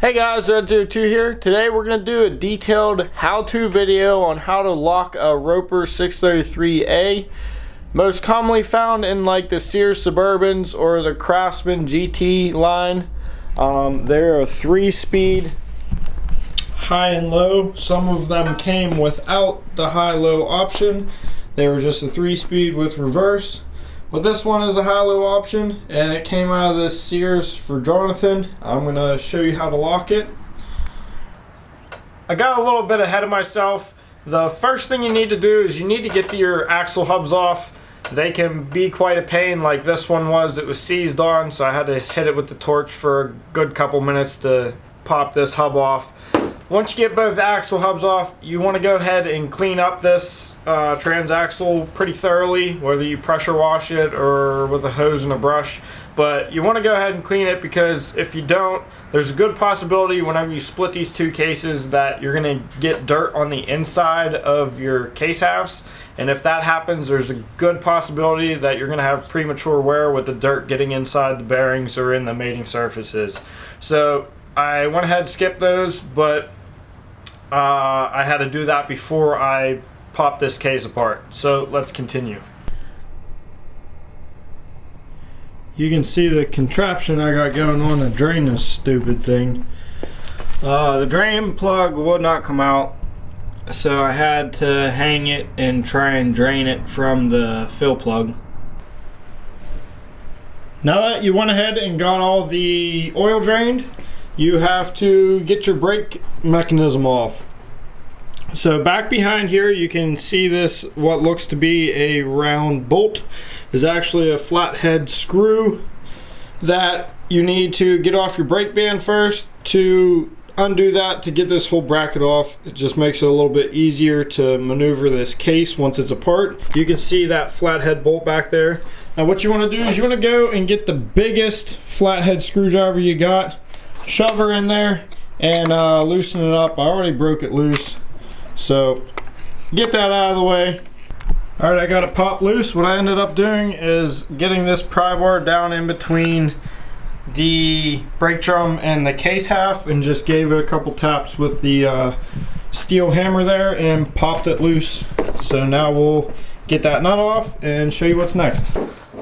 Hey guys, Red02 here. Today we're going to do a detailed how-to video on how to lock a Roper 633A. Most commonly found in like the Sears Suburbans or the Craftsman GT line. They're a 3-speed high and low. Some of them came without the high-low option. They were just a 3-speed with reverse. But this one is a high-low option, and it came out of this Sears for Jonathan. I'm going to show you how to lock it. I got a little bit ahead of myself. The first thing you need to do is you need to get your axle hubs off. They can be quite a pain, like this one was. It was seized on, so I had to hit it with the torch for a good couple minutes to pop this hub off. Once you get both axle hubs off, you want to go ahead and clean up this transaxle pretty thoroughly, whether you pressure wash it or with a hose and a brush. But you want to go ahead and clean it, because if you don't, there's a good possibility whenever you split these two cases that you're going to get dirt on the inside of your case halves. And if that happens, there's a good possibility that you're going to have premature wear with the dirt getting inside the bearings or in the mating surfaces. So I went ahead and skipped those, but I had to do that before I popped this case apart. So let's continue. You can see the contraption I got going on to drain this stupid thing. The drain plug would not come out, so I had to hang it and try and drain it from the fill plug. Now that you went ahead and got all the oil drained, you have to get your brake mechanism off. So back behind here you can see this, what looks to be a round bolt is actually a flathead screw that you need to get off your brake band first. To undo that, to get this whole bracket off, it just makes it a little bit easier to maneuver this case once it's apart. You can see that flathead bolt back there. Now what you want to do is you want to go and get the biggest flathead screwdriver you got, shove her in there and loosen it up. I already broke it loose, so get that out of the way. Alright, I got it popped loose. What I ended up doing is getting this pry bar down in between the brake drum and the case half and just gave it a couple taps with the steel hammer there and popped it loose. So now we'll get that nut off and show you what's next.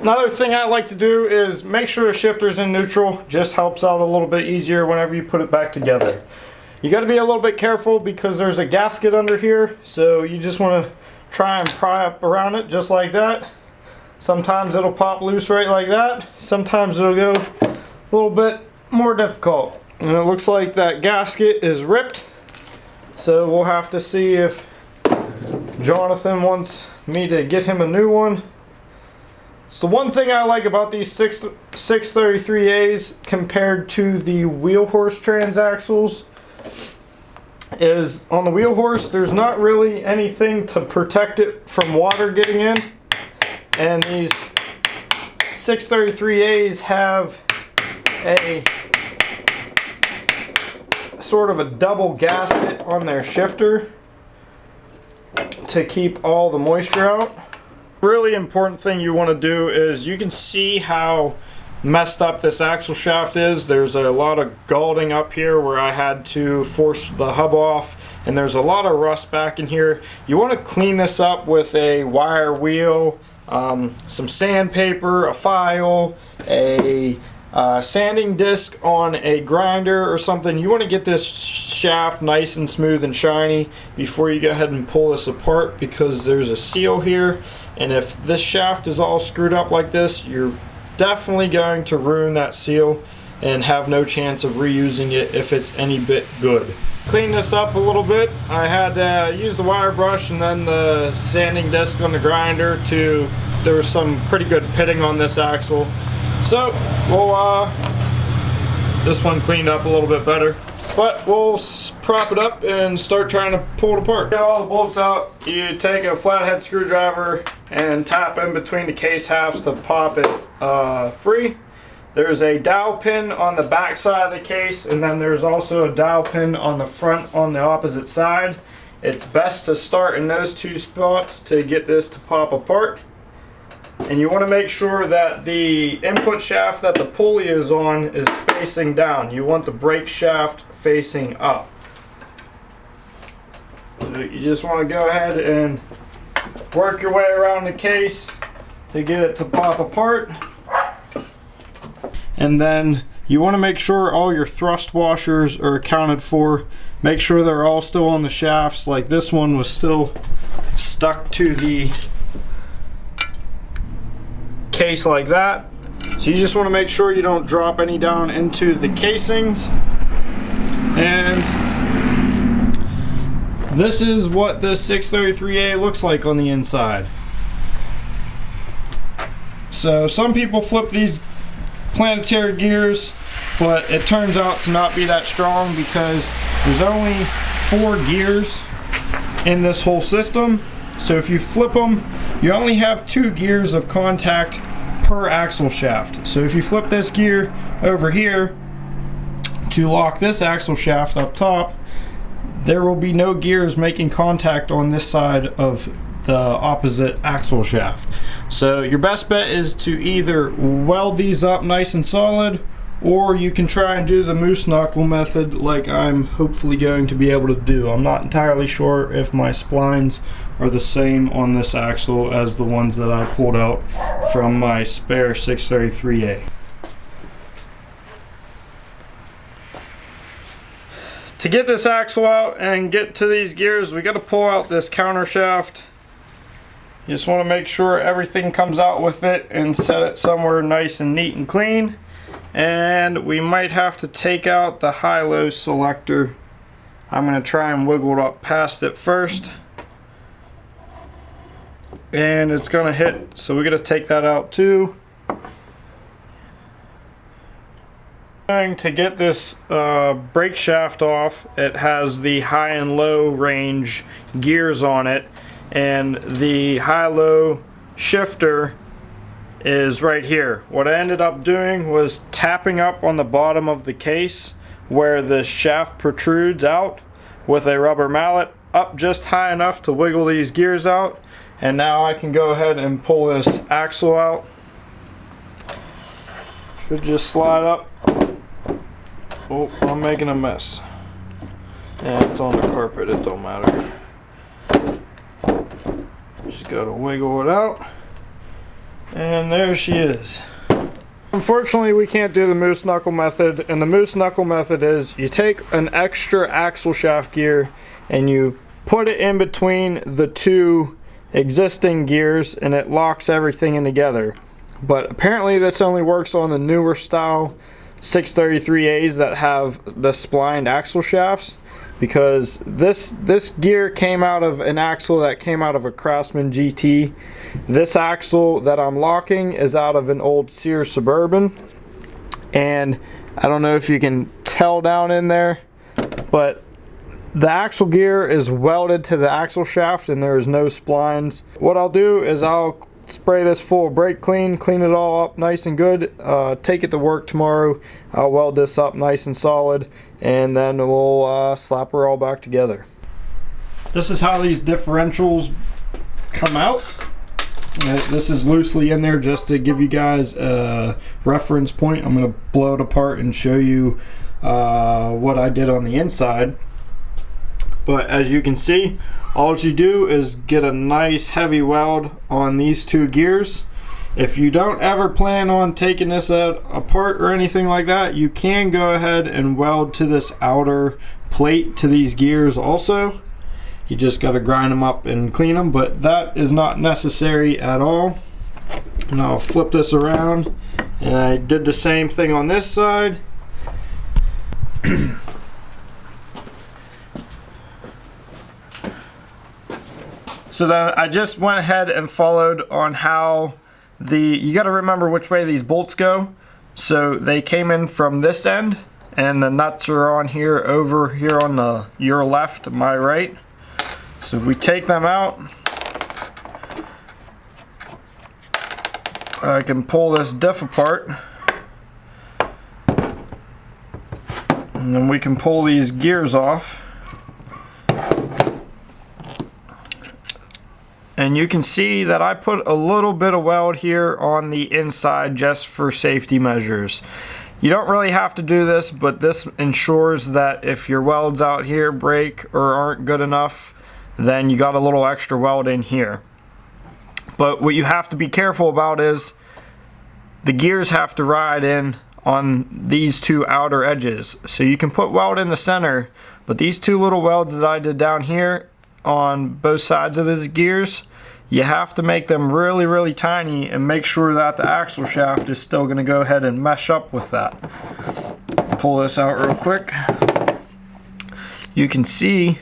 Another thing I like to do is make sure the shifter's in neutral. Just helps out a little bit easier whenever you put it back together. You got to be a little bit careful because there's a gasket under here, so you just want to try and pry up around it just like that. Sometimes it'll pop loose right like that. Sometimes it'll go a little bit more difficult. And it looks like that gasket is ripped, so we'll have to see if Jonathan wants me to get him a new one. So the one thing I like about these 633As compared to the wheel horse transaxles is on the wheel horse there's not really anything to protect it from water getting in, and these 633As have a sort of a double gasket on their shifter to keep all the moisture out. Really important thing you want to do is, you can see how messed up this axle shaft is. There's a lot of galding up here where I had to force the hub off, and there's a lot of rust back in here. You want to clean this up with a wire wheel, some sandpaper, a file, a sanding disc on a grinder or something. You want to get this shaft nice and smooth and shiny before you go ahead and pull this apart, because there's a seal here, and if this shaft is all screwed up like this, you're definitely going to ruin that seal and have no chance of reusing it if it's any bit good. Clean this up a little bit. I had to use the wire brush and then the sanding disc on the grinder there was some pretty good pitting on this axle. So we'll this one cleaned up a little bit better, but we'll prop it up and start trying to pull it apart. Get all the bolts out. You take a flathead screwdriver and tap in between the case halves to pop it free. There's a dowel pin on the back side of the case, and then there's also a dowel pin on the front on the opposite side. It's best to start in those two spots to get this to pop apart. and you want to make sure that the input shaft that the pulley is on is facing down. You want the brake shaft facing up. So you just want to go ahead and work your way around the case to get it to pop apart. And then you want to make sure all your thrust washers are accounted for. Make sure they're all still on the shafts. Like this one was still stuck to the case like that. So you just want to make sure you don't drop any down into the casings. And this is what this 633A looks like on the inside. So some people flip these planetary gears, but it turns out to not be that strong because there's only 4 gears in this whole system. So if you flip them, you only have 2 gears of contact per axle shaft. So if you flip this gear over here to lock this axle shaft up top, there will be no gears making contact on this side of the opposite axle shaft. So your best bet is to either weld these up nice and solid, or you can try and do the moose knuckle method like I'm hopefully going to be able to do. I'm not entirely sure if my splines are the same on this axle as the ones that I pulled out from my spare 633A. To get this axle out and get to these gears, we got to pull out this counter shaft. You just want to make sure everything comes out with it and set it somewhere nice and neat and clean. And we might have to take out the high-low selector. I'm going to try and wiggle it up past it first. And it's going to hit, so we're going to take that out too. To get this brake shaft off, it has the high and low range gears on it, and the high-low shifter is right here. What I ended up doing was tapping up on the bottom of the case where the shaft protrudes out with a rubber mallet up just high enough to wiggle these gears out, and now I can go ahead and pull this axle out. Should just slide up. Oh, I'm making a mess. Yeah, it's on the carpet, it don't matter. Just gotta wiggle it out. And there she is. Unfortunately, we can't do the moose knuckle method, and the moose knuckle method is you take an extra axle shaft gear and you put it in between the 2 existing gears and it locks everything in together. But apparently this only works on the newer style 633As that have the splined axle shafts, because this gear came out of an axle that came out of a Craftsman GT. This axle that I'm locking is out of an old Sears Suburban, and I don't know if you can tell down in there, but the axle gear is welded to the axle shaft and there is no splines. What I'll do is I'll spray this full of brake clean it all up nice and good, take it to work tomorrow. I'll weld this up nice and solid, and then we'll slap her all back together. This is how these differentials come out. This is loosely in there just to give you guys a reference point. I'm going to blow it apart and show you what I did on the inside. But as you can see, all you do is get a nice heavy weld on these 2 gears. If you don't ever plan on taking this apart or anything like that, you can go ahead and weld to this outer plate to these gears also. You just got to grind them up and clean them, but that is not necessary at all. And I'll flip this around, and I did the same thing on this side. So then I just went ahead and followed on how you got to remember which way these bolts go. So they came in from this end, and the nuts are on here, over here on your left, my right. So if we take them out, I can pull this diff apart, and then we can pull these gears off. and you can see that I put a little bit of weld here on the inside just for safety measures. You don't really have to do this, but this ensures that if your welds out here break or aren't good enough, then you got a little extra weld in here. But what you have to be careful about is the gears have to ride in on these two outer edges. So you can put weld in the center, but these two little welds that I did down here on both sides of these gears, you have to make them really, really tiny and make sure that the axle shaft is still going to go ahead and mesh up with that. Pull this out real quick. You can see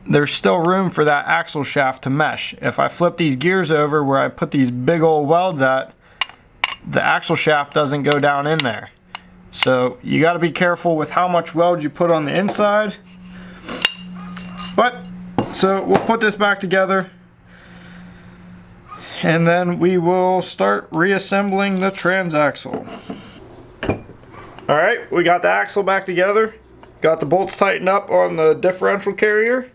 there's still room for that axle shaft to mesh. If I flip these gears over where I put these big old welds at, the axle shaft doesn't go down in there. So you got to be careful with how much weld you put on the inside. But so we'll put this back together, and then we will start reassembling the transaxle. Alright, we got the axle back together, got the bolts tightened up on the differential carrier.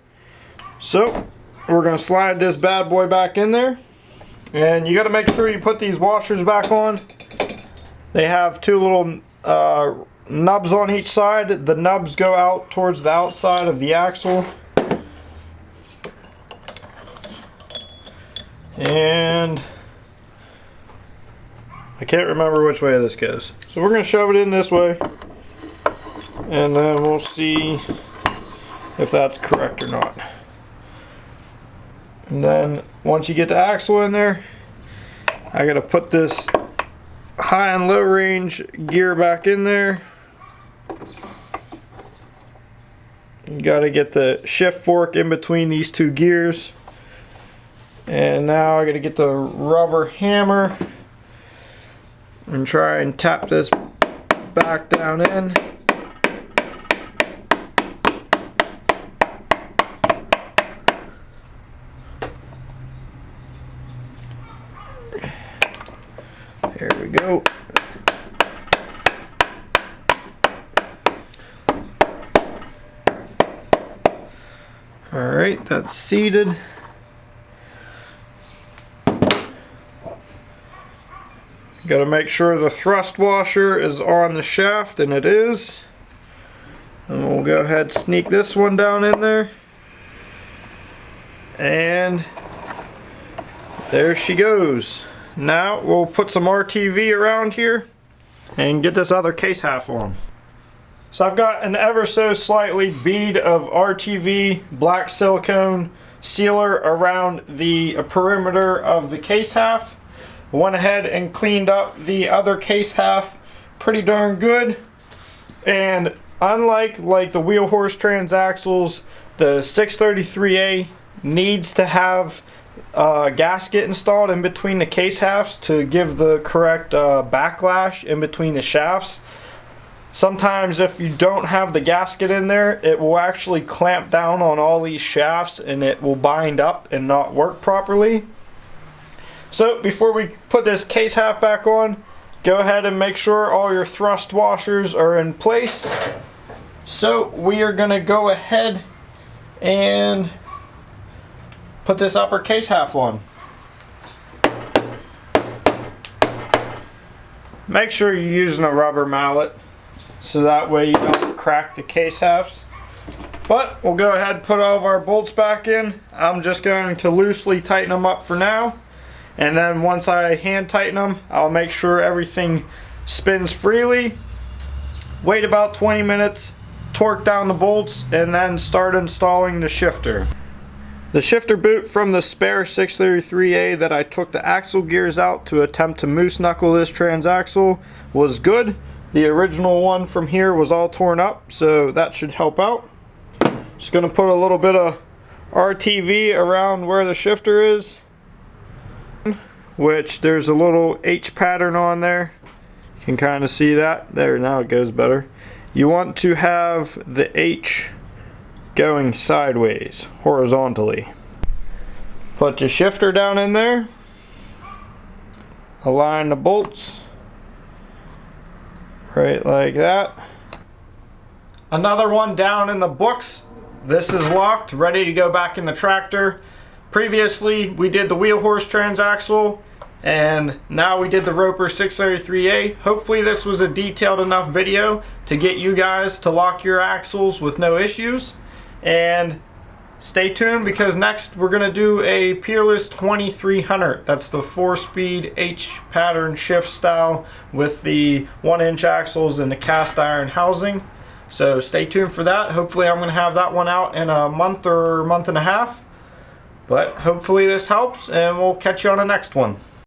So we're going to slide this bad boy back in there, and you got to make sure you put these washers back on. They have two little nubs on each side. The nubs go out towards the outside of the axle. And I can't remember which way this goes. So we're going to shove it in this way, and then we'll see if that's correct or not. And then once you get the axle in there, I got to put this high and low range gear back in there. You got to get the shift fork in between these two gears. And now I got to get the rubber hammer and try and tap this back down in. There we go. All right, that's seated. Got to make sure the thrust washer is on the shaft, and it is. And we'll go ahead and sneak this one down in there. And there she goes. Now we'll put some RTV around here and get this other case half on. So I've got an ever so slightly bead of RTV black silicone sealer around the perimeter of the case half. Went ahead and cleaned up the other case half pretty darn good. And unlike the wheel horse transaxles, the 633A needs to have a gasket installed in between the case halves to give the correct backlash in between the shafts. Sometimes if you don't have the gasket in there, it will actually clamp down on all these shafts and it will bind up and not work properly. So before we put this case half back on, go ahead and make sure all your thrust washers are in place. So we are going to go ahead and put this upper case half on. Make sure you're using a rubber mallet so that way you don't crack the case halves. But we'll go ahead and put all of our bolts back in. I'm just going to loosely tighten them up for now. And then once I hand tighten them, I'll make sure everything spins freely. Wait about 20 minutes, torque down the bolts, and then start installing the shifter. The shifter boot from the spare 633A that I took the axle gears out to attempt to moose knuckle this transaxle was good. The original one from here was all torn up, so that should help out. Just going to put a little bit of RTV around where the shifter is, which there's a little H pattern on there. You can kind of see that. There, now it goes better. You want to have the H going sideways, horizontally. Put your shifter down in there. Align the bolts right like that. Another one down in the books this is locked, ready to go back in the tractor. Previously, we did the wheel horse transaxle, and now we did the Roper 633A. Hopefully this was a detailed enough video to get you guys to lock your axles with no issues. And stay tuned, because next we're going to do a Peerless 2300. That's the 4-speed H pattern shift style with the 1-inch axles and the cast iron housing. So stay tuned for that. Hopefully I'm going to have that one out in a month or month and a half. But hopefully this helps, and we'll catch you on the next one.